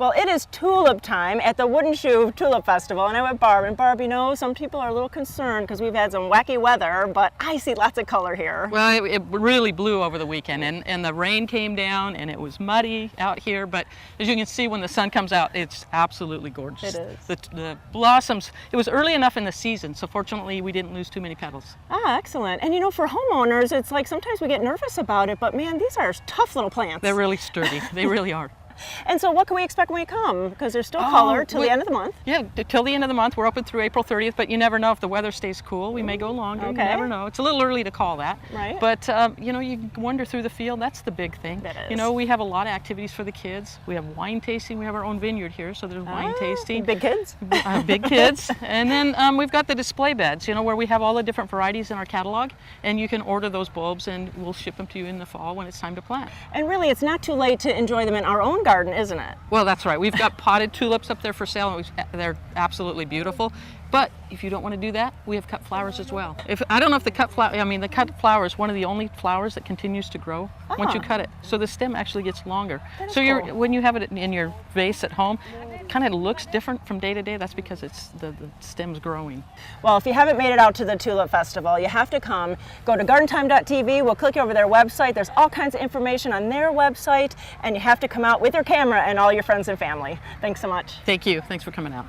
Well, it is tulip time at the Wooden Shoe Tulip Festival, and I'm with Barb. And Barb, you know, some people are a little concerned because we've had some wacky weather, but I see lots of color here. Well, it really blew over the weekend, and the rain came down, and it was muddy out here. But as you can see, when the sun comes out, it's absolutely gorgeous. It is. The blossoms. It was early enough in the season, so fortunately we didn't lose too many petals. Ah, excellent. And you know, for homeowners, it's like sometimes we get nervous about it, but man, these are tough little plants. They're really sturdy. They really are. And so what can we expect when we come? Because there's still color till the end of the month. Yeah, till the end of the month. We're open through April 30th, but you never know if the weather stays cool. We may go longer. Okay. You never know. It's a little early to call that. Right. But, you know, you can wander through the field. That's the big thing. That is. You know, we have a lot of activities for the kids. We have wine tasting. We have our own vineyard here, so there's wine tasting. Big kids? Big kids. And then we've got the display beds, you know, where we have all the different varieties in our catalog, and you can order those bulbs, and we'll ship them to you in the fall when it's time to plant. And really, it's not too late to enjoy them in our own garden, isn't it? Well, that's right. We've got potted tulips up there for sale, and they're absolutely beautiful. But if you don't want to do that, we have cut flowers as well. I don't know if the cut flower is one of the only flowers that continues to grow once you cut it. So the stem actually gets longer. So cool. When you have it in your vase at home, it kind of looks different from day to day. That's because it's the stem's growing. Well, if you haven't made it out to the Tulip Festival, you have to come. Go to gardentime.tv. We'll click you over their website. There's all kinds of information on their website, and you have to come out with your camera and all your friends and family. Thanks so much. Thank you. Thanks for coming out.